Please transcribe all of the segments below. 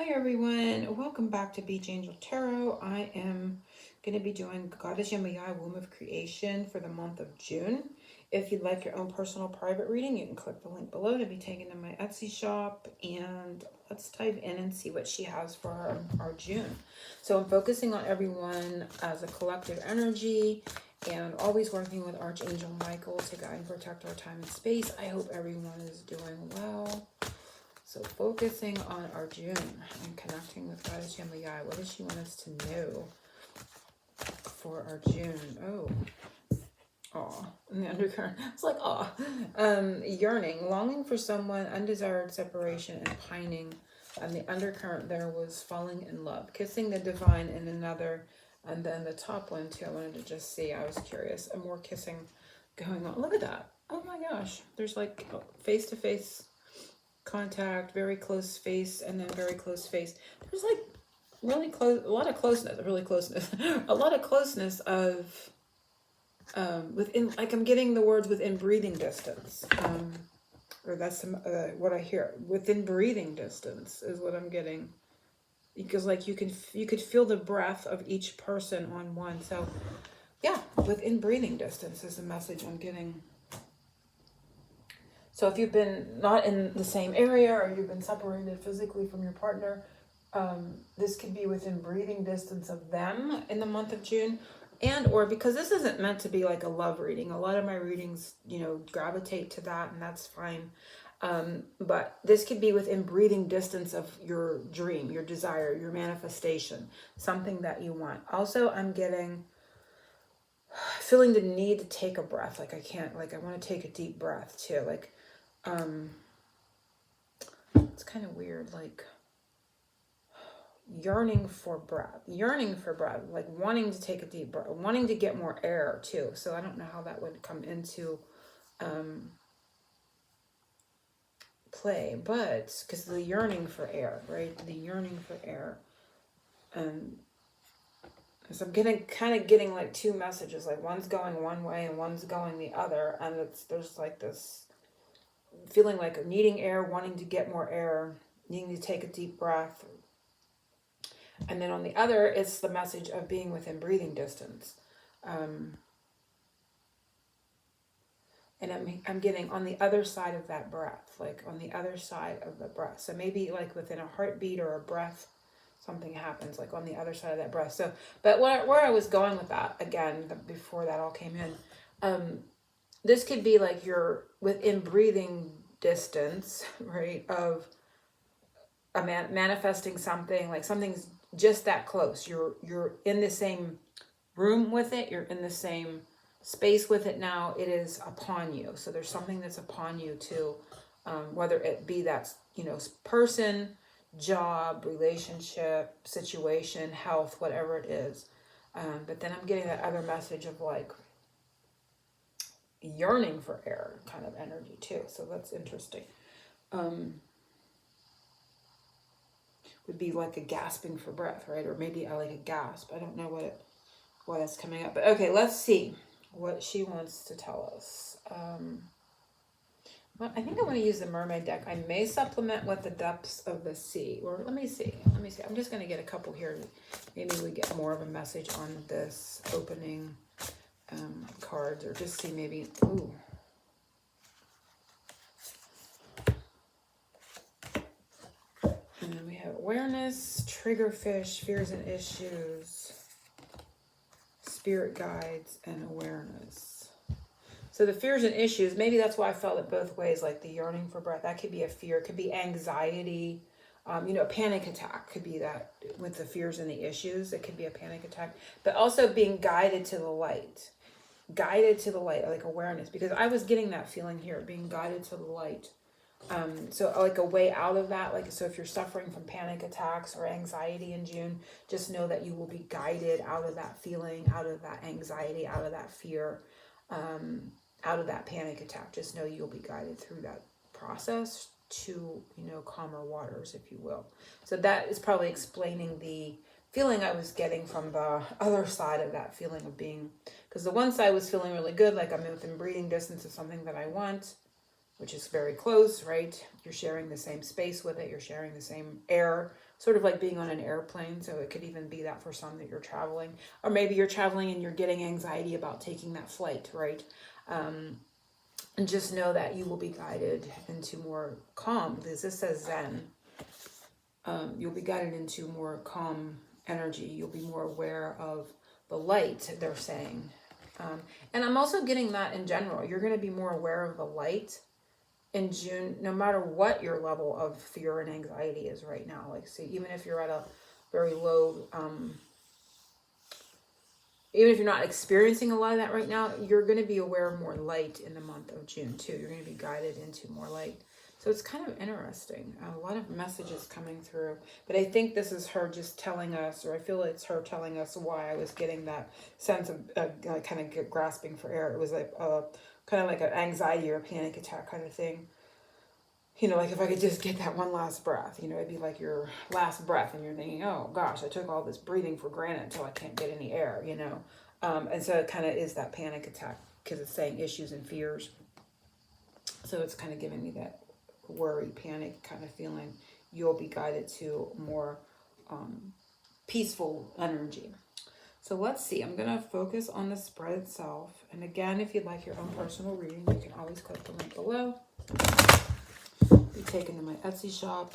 Hi everyone, welcome back to Beach Angel Tarot. I am going to be doing Goddess Yemaya, Womb of Creation for the month of June. If you'd like your own personal private reading, you can click the link below to be taken to my Etsy shop. And let's dive in and see what she has for our June. So I'm focusing on everyone as a collective energy and always working with Archangel Michael to guide and protect our time and space. I hope everyone is doing well. So focusing on our June and connecting with Goddess Yemaya. What does she want us to know for our June? Oh, in the undercurrent. It's like, yearning, longing for someone, undesired separation, and pining. And the undercurrent there was falling in love, kissing the divine in another. And then the top one too, I wanted to just see. I was curious. And more kissing going on. Look at that. Oh my gosh. There's like face-to-face contact, very close face, and then very close face. There's like really close, a lot of closeness, a lot of closeness of within, like I'm getting the words within breathing distance, or that's what I hear. Within breathing distance is what I'm getting, because like you could feel the breath of each person on one. So yeah, within breathing distance is the message I'm getting. So if you've been not in the same area or you've been separated physically from your partner, this could be within breathing distance of them in the month of June. And or because this isn't meant to be like a love reading. A lot of my readings, gravitate to that, and that's fine. But this could be within breathing distance of your dream, your desire, your manifestation, something that you want. Also, I'm getting feeling the need to take a breath. Like I want to take a deep breath too. Like, it's kind of weird, like yearning for breath, like wanting to take a deep breath, wanting to get more air too. So I don't know how that would come into play, but because the yearning for air, right? The yearning for air. So I'm getting like two messages, like one's going one way and one's going the other, and there's like this feeling like needing air, wanting to get more air, needing to take a deep breath. And then on the other, it's the message of being within breathing distance. And I'm getting on the other side of that breath, like on the other side of the breath. So maybe like within a heartbeat or a breath, something happens like on the other side of that breath. So, but where I was going with that, again, before that all came in, this could be like you're within breathing distance, right, of a manifesting something, like something's just that close. You're in the same room with it. You're in the same space with it now. It is upon you. So there's something that's upon you too, whether it be that, person, job, relationship, situation, health, whatever it is. But then I'm getting that other message of like yearning for air kind of energy too. So that's interesting. Would be like a gasping for breath, right? Or maybe I like a gasp. I don't know what is coming up. But okay, let's see what she wants to tell us. Well, I think I want to use the mermaid deck. I may supplement with the depths of the sea. Or let me see. I'm just going to get a couple here. Maybe we get more of a message on this opening cards, or just see maybe. Ooh. And then we have awareness, triggerfish, fears and issues, spirit guides, and awareness. So the fears and issues, maybe that's why I felt it both ways, like the yearning for breath. That could be a fear, could be anxiety. A panic attack could be that with the fears and the issues. It could be a panic attack, but also being guided to the light, like awareness, because I was getting that feeling here, being guided to the light. So like a way out of that, like, so if you're suffering from panic attacks or anxiety in June, just know that you will be guided out of that feeling, out of that anxiety, out of that fear, out of that panic attack. Just know you'll be guided through that process to, calmer waters, if you will. So that is probably explaining the feeling I was getting from the other side of that feeling of being, because the one side was feeling really good, like I'm within breathing distance of something that I want, which is very close, right? You're sharing the same space with it. You're sharing the same air sort of like being on an airplane. So it could even be that for some that you're traveling, or maybe you're traveling and you're getting anxiety about taking that flight, right? And just know that you will be guided into more calm, because this says Zen. You'll be guided into more calm energy. You'll be more aware of the light, they're saying. And I'm also getting that in general. You're going to be more aware of the light in June, no matter what your level of fear and anxiety is right now. Like, see, even if you're at a very low, even if you're not experiencing a lot of that right now, you're going to be aware of more light in the month of June too. You're going to be guided into more light. So it's kind of interesting. A lot of messages coming through. But I think this is her just telling us, or I feel it's her telling us why I was getting that sense of like kind of grasping for air. It was like kind of like an anxiety or a panic attack kind of thing. You know, like if I could just get that one last breath, you know, it'd be like your last breath and you're thinking, oh gosh, I took all this breathing for granted until I can't get any air, you know. And so it kind of is that panic attack because it's saying issues and fears. So it's kind of giving me that worry, panic kind of feeling. You'll be guided to more peaceful energy. So let's see, I'm going to focus on the spread itself. And again, if you'd like your own personal reading, you can always click the link below. Be taken to my Etsy shop.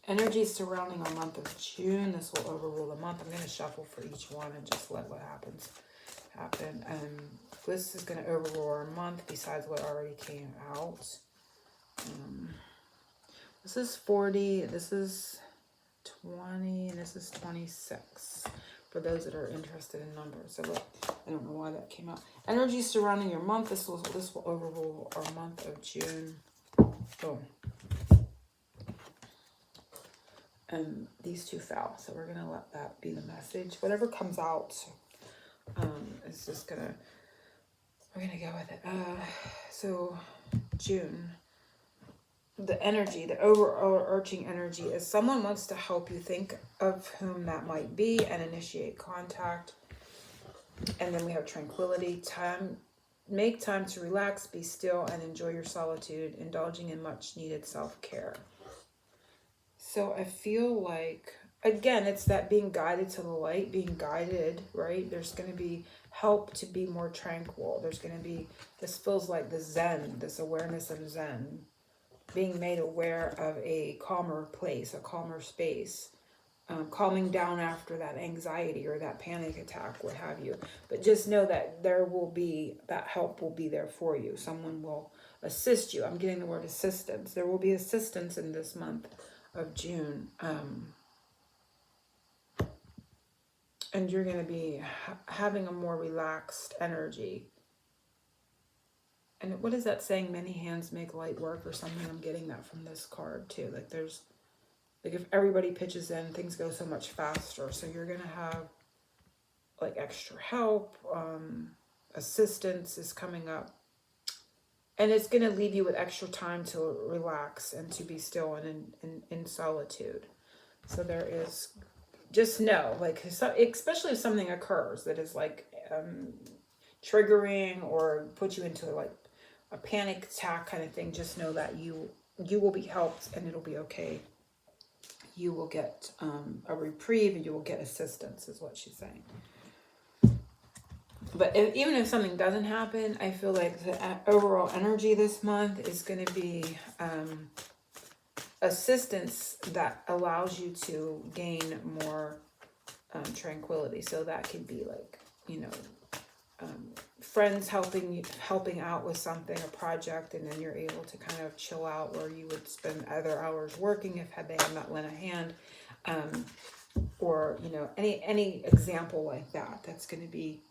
Energy surrounding a month of June. This will overrule the month. I'm going to shuffle for each one and just let what happens happen. This is going to overrule our month besides what already came out. This is 40. This is 20. And this is 26. For those that are interested in numbers. So look, I don't know why that came out. Energy surrounding your month. This will overrule our month of June. Boom. And these two fell, so we're gonna let that be the message. Whatever comes out, is just gonna, we're gonna go with it. So June, the energy, the overarching energy is someone wants to help you think of whom that might be and initiate contact. And then we have tranquility, time. Make time to relax, be still, and enjoy your solitude, indulging in much needed self-care. So I feel like, again, it's that being guided to the light, being guided, right? There's going to be help to be more tranquil. There's going to be, this feels like the Zen, this awareness of Zen, being made aware of a calmer place, a calmer space. Calming down after that anxiety or that panic attack, what have you. But just know that there will be, that help will be there for you. Someone will assist you. I'm getting the word assistance. There will be assistance in this month of June. And you're going to be having a more relaxed energy. And what is that saying? Many hands make light work or something. I'm getting that from this card too. Like there's, like if everybody pitches in, things go so much faster. So you're going to have like extra help, assistance is coming up. And it's going to leave you with extra time to relax and to be still and in solitude. So there is, just know, like, especially if something occurs that is like triggering or put you into like a panic attack kind of thing, just know that you will be helped and it'll be okay. You will get a reprieve and you will get assistance is what she's saying. But even if something doesn't happen, I feel like the overall energy this month is going to be assistance that allows you to gain more tranquility. So that could be like, you know, friends helping out with something, a project, and then you're able to kind of chill out, where you would spend other hours working if they had not lent a hand, or you know, any example like that. That's going to be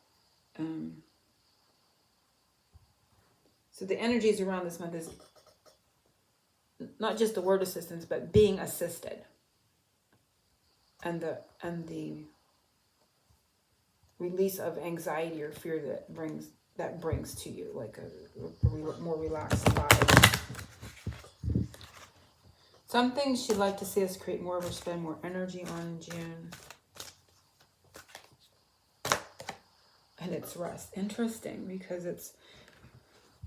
so the energies around this month is not just the word assistance, but being assisted, and the release of anxiety or fear that brings to you, like a more relaxed vibe. Some things she'd like to see us create more of or spend more energy on in June. And it's rest. Interesting, because it's,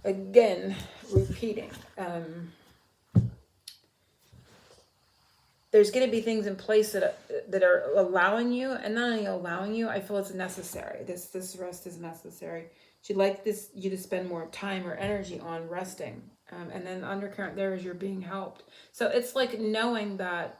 again, repeating. there's going to be things in place that are allowing you, and not only allowing you, I feel it's necessary. This rest is necessary. She'd like you to spend more time or energy on resting. And then undercurrent there is you're being helped. So it's like knowing that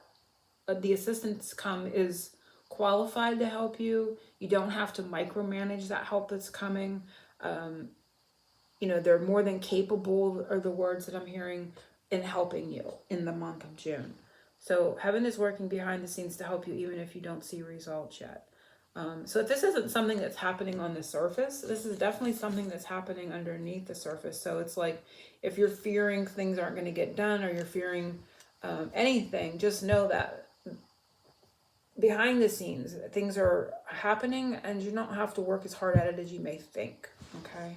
the assistance come is qualified to help you. You don't have to micromanage that help that's coming. They're more than capable, are the words that I'm hearing, in helping you in the month of June. So heaven is working behind the scenes to help you, even if you don't see results yet. So if this isn't something that's happening on the surface, this is definitely something that's happening underneath the surface. So it's like, if you're fearing things aren't going to get done, or you're fearing anything, just know that behind the scenes, things are happening, and you don't have to work as hard at it as you may think, okay?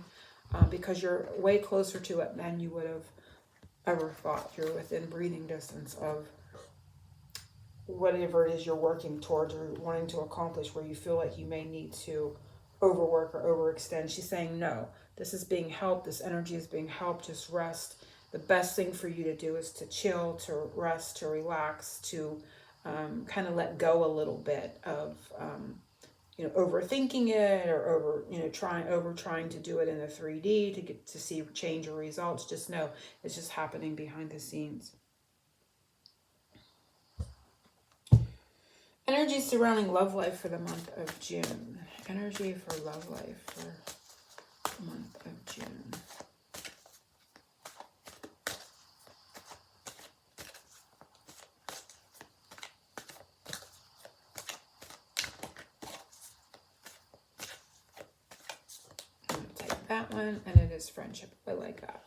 Because you're way closer to it than you would have ever thought. You're within breathing distance of whatever it is you're working towards or wanting to accomplish, where you feel like you may need to overwork or overextend. She's saying, no, this is being helped. This energy is being helped. Just rest. The best thing for you to do is to chill, to rest, to relax, to kind of let go a little bit of overthinking it, or trying to do it in a 3D to get to see change or results. Just know it's just happening behind the scenes. Energy surrounding love life for the month of June. Energy for love life for the month of June. That one, and it is friendship. I like that.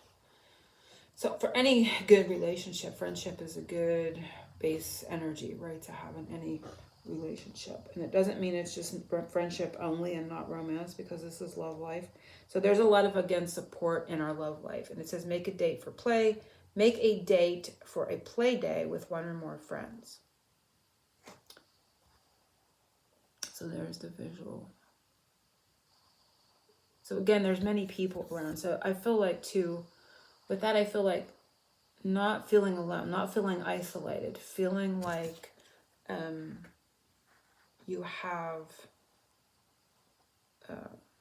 So for any good relationship, friendship is a good base energy, right, to have in any relationship. And it doesn't mean it's just friendship only and not romance, because this is love life. So there's a lot of, again, support in our love life. And it says, make a date for play. Make a date for a play day with one or more friends. So there's the visual. So again, there's many people around. So I feel like too, with that, I feel like not feeling alone, not feeling isolated, feeling like you have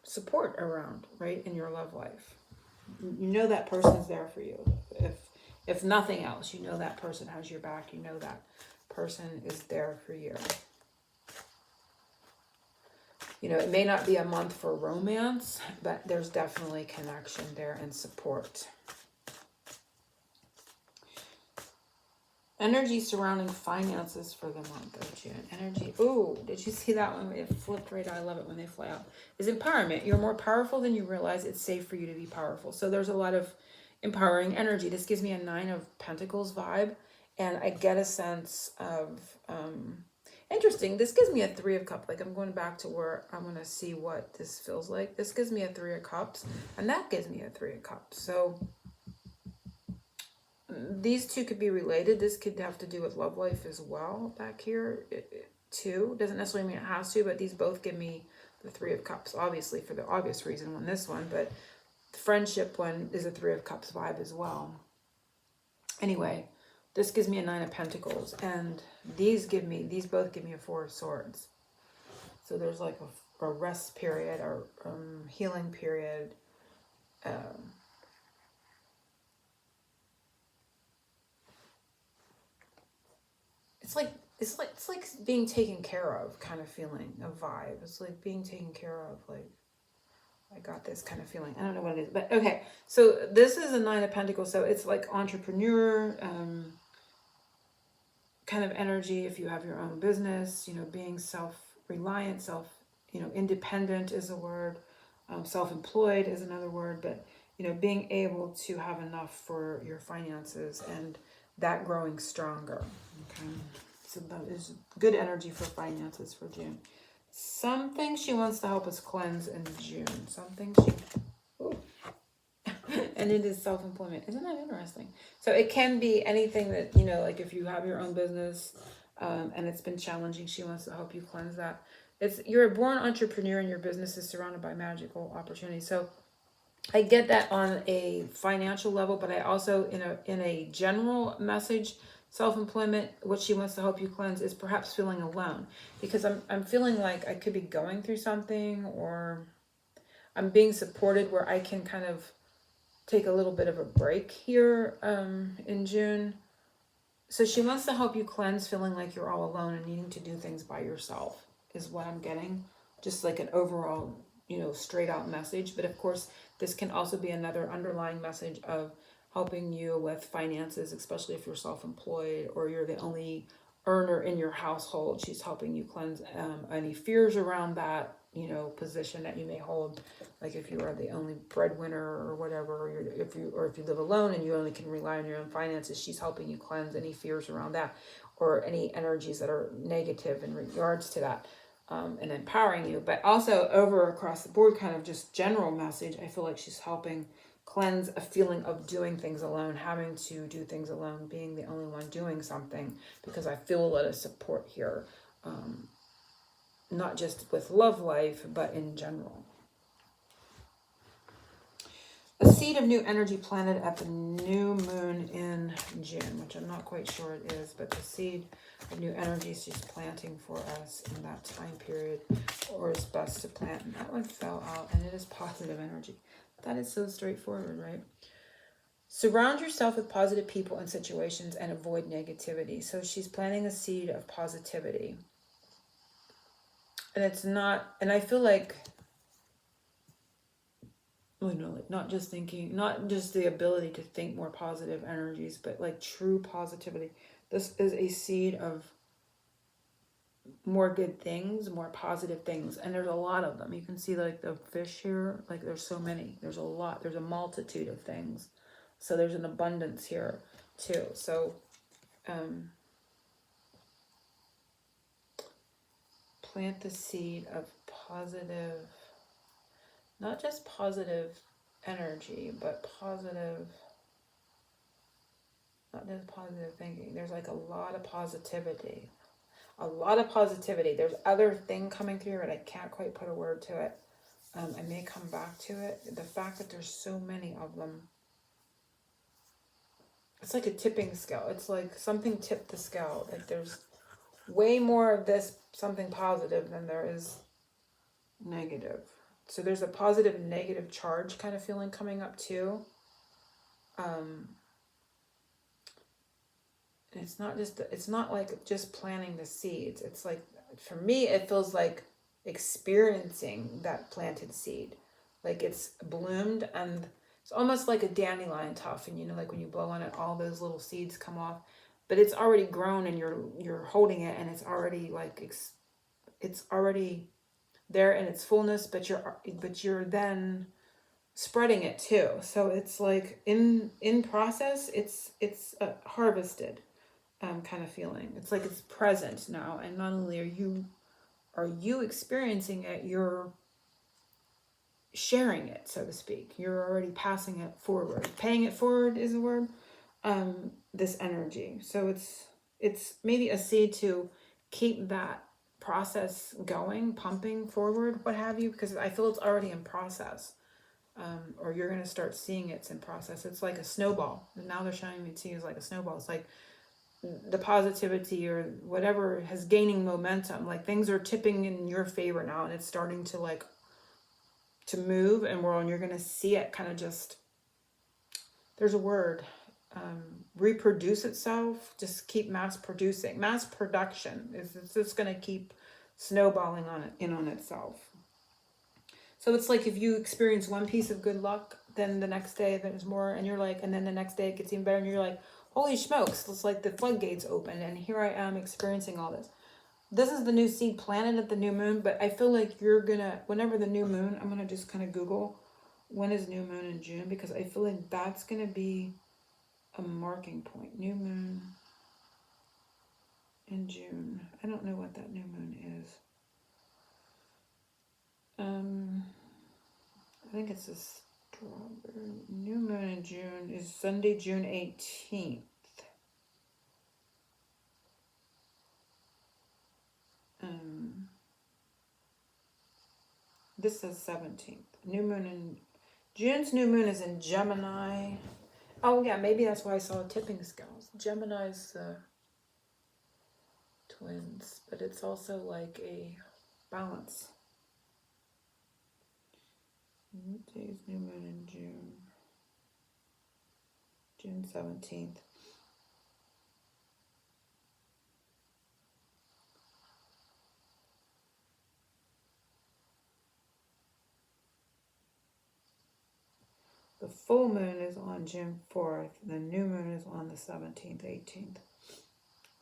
support around, right, in your love life. You know that person is there for you. If nothing else, you know that person has your back. You know that person is there for you. It may not be a month for romance, but there's definitely connection there and support. Energy surrounding finances for the month of June. Energy, ooh, did you see that one? It flipped right out. I love it when they fly out. Is empowerment. You're more powerful than you realize. It's safe for you to be powerful. So there's a lot of empowering energy. This gives me a 9 of Pentacles vibe, and I get a sense of... interesting. This gives me a 3 of Cups. Like, I'm going back to where I want to see what this feels like. This gives me a 3 of Cups, and that gives me a 3 of Cups. So these two could be related. This could have to do with love life as well back here too. Doesn't necessarily mean it has to, but these both give me the 3 of Cups, obviously for the obvious reason on this one, but the friendship one is a 3 of Cups vibe as well. Anyway, this gives me a 9 of Pentacles, and these both give me a 4 of Swords. So there's like a rest period or healing period. It's like being taken care of kind of feeling, a vibe. It's like being taken care of, like, I got this kind of feeling. I don't know what it is, but okay. So this is a 9 of Pentacles, so it's like entrepreneur kind of energy. If you have your own business, being self-reliant, independent is a word. Self-employed is another word, but being able to have enough for your finances and that growing stronger. Okay, so that is good energy for finances for June. Something she wants to help us cleanse in June. Something she... Ooh. And it is self-employment. Isn't that interesting? So it can be anything that, like if you have your own business and it's been challenging, she wants to help you cleanse that. You're a born entrepreneur and your business is surrounded by magical opportunities. So I get that on a financial level, but I also, in a general message, self-employment, what she wants to help you cleanse is perhaps feeling alone, because I'm feeling like I could be going through something, or I'm being supported where I can kind of take a little bit of a break here in June. So she wants to help you cleanse feeling like you're all alone and needing to do things by yourself, is what I'm getting. Just like an overall, straight out message. But of course, this can also be another underlying message of helping you with finances, especially if you're self-employed or you're the only earner in your household. She's helping you cleanse any fears around that, position that you may hold. Like if you are the only breadwinner or whatever, or if you live alone and you only can rely on your own finances, she's helping you cleanse any fears around that, or any energies that are negative in regards to that, and empowering you. But also over across the board, kind of just general message, I feel like she's helping cleanse a feeling of doing things alone, having to do things alone, being the only one doing something, because I feel a lot of support here, not just with love life, but in general. A seed of new energy planted at the new moon in June, which I'm not quite sure it is, but the seed of new energy she's planting for us in that time period, or is best to plant. And that one fell out, and it is positive energy. That is so straightforward, right? Surround yourself with positive people and situations and avoid negativity. So she's planting a seed of positivity. And it's not, and I feel like, like not just thinking, not just the ability to think more positive energies, but like true positivity. This is a seed of more good things, more positive things. And there's a lot of them. You can see like the fish here, like there's so many, there's a lot, there's a multitude of things. So there's an abundance here too. So, plant the seed of positive, not just positive energy, but positive, not just positive thinking. There's like a lot of positivity. A lot of positivity. There's other thing coming through, but I can't quite put a word to it. I may come back to it. The fact that there's so many of them. It's like a tipping scale. It's like something tipped the scale. Like there's way more of this something positive than there is negative. So there's a positive and negative charge kind of feeling coming up too. And it's not like just planting the seeds. It's like, for me, it feels like experiencing that planted seed. Like it's bloomed, and it's almost like a dandelion tuft. And like when you blow on it, all those little seeds come off. But it's already grown, and you're holding it, and it's already like, it's already there in its fullness, but you're then spreading it too. So it's like in process, it's harvested, kind of feeling. It's like it's present now, and not only are you experiencing it, you're sharing it, so to speak. You're already passing it forward. Paying it forward is the word. This energy. So it's maybe a seed to keep that process going, pumping forward, what have you, because I feel it's already in process. Or you're going to start seeing it's in process. It's like a snowball. And now they're showing me to you as like a snowball. It's like the positivity or whatever has gaining momentum. Like things are tipping in your favor now, and it's starting to like to move, and you're going to see it kind of just, there's a word, reproduce itself, just keep mass production. It's just going to keep snowballing on itself. So it's like if you experience one piece of good luck, then the next day there's more, and you're like, and then the next day it gets even better, and you're like, holy smokes, it's like the floodgates open, and here I am experiencing all this. This is the new seed planted at the new moon, but I feel like you're gonna, whenever the new moon, I'm gonna just kind of Google when is new moon in June, because I feel like that's gonna be a marking point. New moon in June. I don't know what that new moon is. I think it's a strawberry. New moon in June is Sunday, June 18th. This says 17th. New moon in June's new moon is in Gemini, Oh yeah, maybe that's why I saw tipping scales. Gemini's twins, but it's also like a balance. What day is new moon in June? June 17th. The full moon is on June 4th. The new moon is on the 17th, 18th.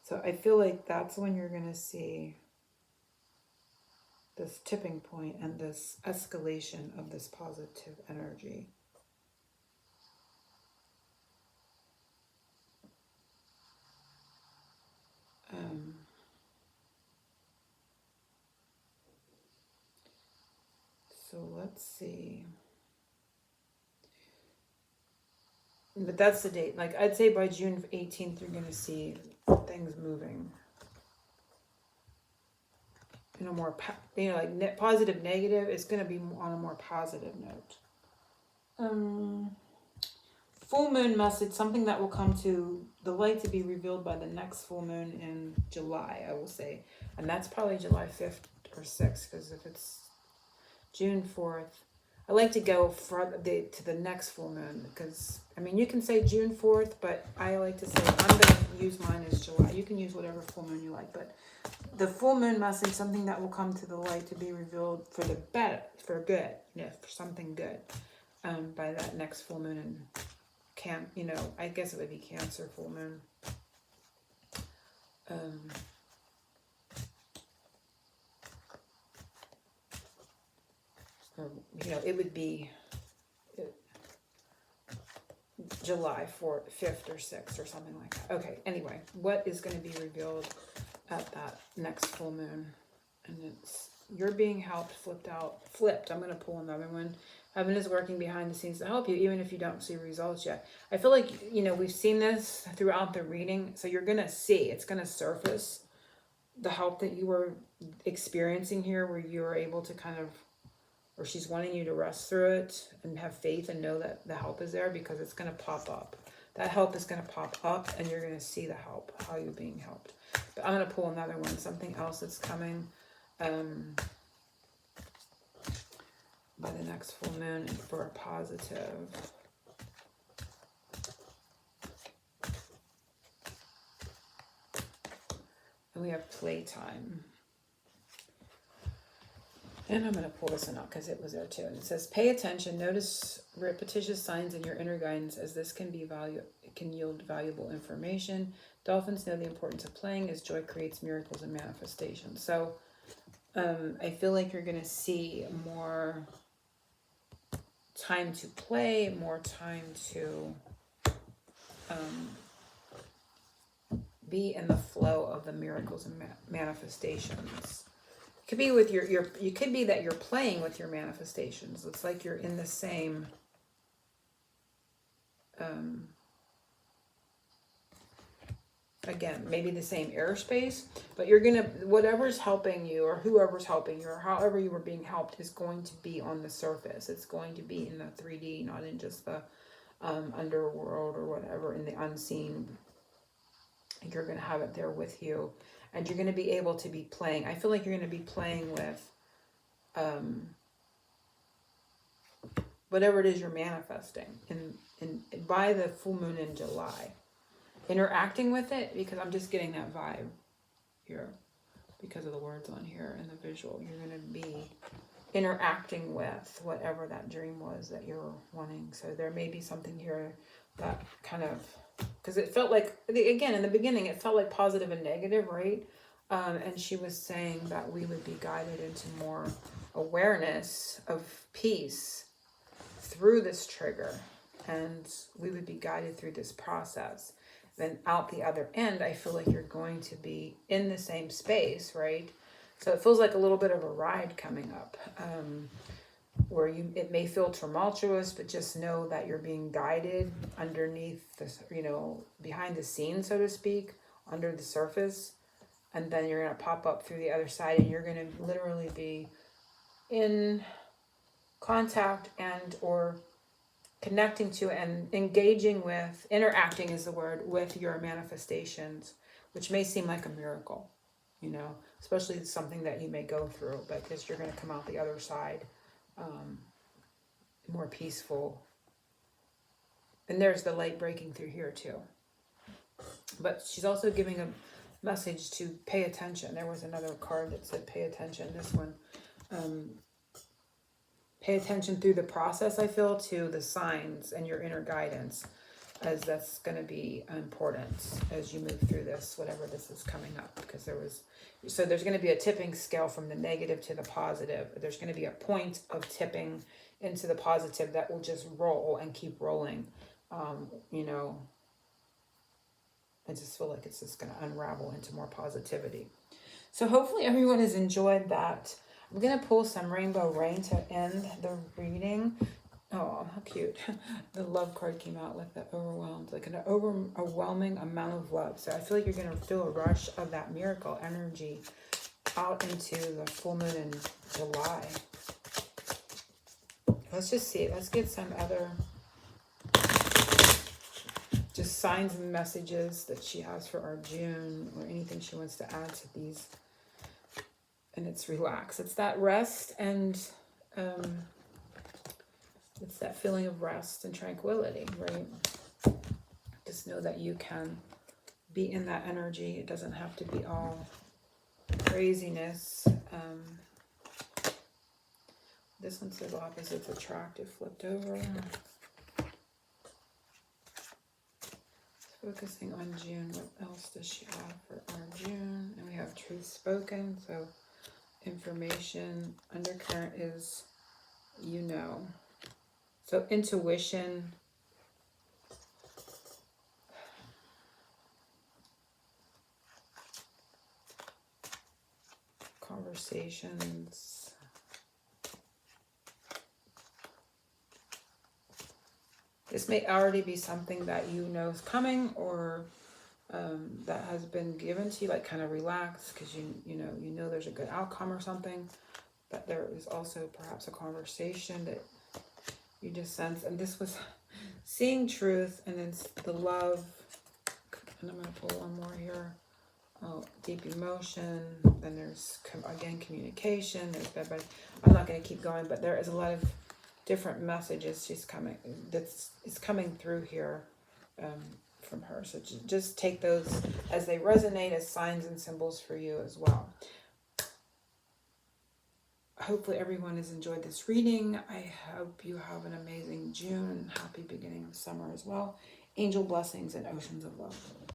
So I feel like that's when you're going to see this tipping point and this escalation of this positive energy. So let's see. But that's the date. Like I'd say by June 18th, you're going to see things moving in a more, like positive, negative. It's going to be on a more positive note. Full moon message, something that will come to the light to be revealed by the next full moon in July, I will say. And that's probably July 5th or 6th, because if it's June 4th, I like to go to the next full moon, because, I mean, you can say June 4th, but I like to say, I'm going to use mine as July. You can use whatever full moon you like, but the full moon message, something that will come to the light to be revealed for the better, for good, for something good, by that next full moon in I guess it would be Cancer full moon. It would be July 4th, 5th or 6th or something like that. Okay, anyway, what is going to be revealed at that next full moon? And it's, you're being helped, flipped. I'm going to pull another one. Heaven is working behind the scenes to help you, even if you don't see results yet. I feel like, we've seen this throughout the reading. So you're going to see, it's going to surface the help that you were experiencing here, where you were able to or she's wanting you to rest through it and have faith and know that the help is there, because it's going to pop up. That help is going to pop up and you're going to see the help, how you're being helped. But I'm going to pull another one, something else that's coming by the next full moon for a positive. And we have playtime. And I'm going to pull this one out because it was there too. And it says, pay attention, notice repetitious signs in your inner guidance, as this can yield valuable information. Dolphins know the importance of playing, as joy creates miracles and manifestations. So I feel like you're going to see more time to play, more time to be in the flow of the miracles and manifestations. Could be with you could be that you're playing with your manifestations. It's like you're in the same again, maybe the same airspace, but you're gonna, whatever's helping you or whoever's helping you or however you were being helped is going to be on the surface. It's going to be in the 3D, not in just the underworld or whatever, in the unseen. You're going to have it there with you, and you're going to be able to be playing. I feel like you're going to be playing with whatever it is you're manifesting in by the full moon in July. Interacting with it, because I'm just getting that vibe here because of the words on here and the visual. You're going to be interacting with whatever that dream was that you're wanting. So there may be something here that kind of, because it felt like, again, in the beginning, it felt like positive and negative, right? And she was saying that we would be guided into more awareness of peace through this trigger, and we would be guided through this process. Then out the other end, I feel like you're going to be in the same space, right? So it feels like a little bit of a ride coming up, where it may feel tumultuous, but just know that you're being guided underneath this, behind the scenes, so to speak, under the surface. And then you're going to pop up through the other side, and you're going to literally be in contact and or connecting to and engaging with, interacting is the word, with your manifestations, which may seem like a miracle, you know, especially something that you may go through, but because you're going to come out the other side more peaceful. And there's the light breaking through here too. But she's also giving a message to pay attention. There was another card that said pay attention. This one, pay attention through the process, I feel, to the signs and your inner guidance, as that's going to be important as you move through this, whatever this is coming up. Because there's going to be a tipping scale from the negative to the positive. There's going to be a point of tipping into the positive that will just roll and keep rolling. You know, I just feel like it's just going to unravel into more positivity. So hopefully everyone has enjoyed that. I'm going to pull some Rainbow Rain to end the reading. Oh, how cute. The love card came out with the overwhelmed, like an overwhelming amount of love. So I feel like you're going to feel a rush of that miracle energy out into the full moon in July. Let's just see. Let's get some other just signs and messages that she has for our June, or anything she wants to add to these. And it's relax. It's that rest, and it's that feeling of rest and tranquility, right? Just know that you can be in that energy. It doesn't have to be all craziness. This one says opposites attractive, flipped over. Focusing on June. What else does she have for our June? And we have truth spoken. So information. Undercurrent is, you know. So intuition. Conversations. This may already be something that you know is coming, or that has been given to you, like kind of relax, because you know there's a good outcome or something. But there is also perhaps a conversation that you just sense. And this was seeing truth, and then the love. And I'm going to pull one more here. Oh, deep emotion. Then there's, again, communication. There's bed. I'm not going to keep going, but there is a lot of different messages it's coming through here from her. So just take those as they resonate as signs and symbols for you as well. Hopefully everyone has enjoyed this reading. I hope you have an amazing June and happy beginning of summer as well. Angel blessings and oceans of love.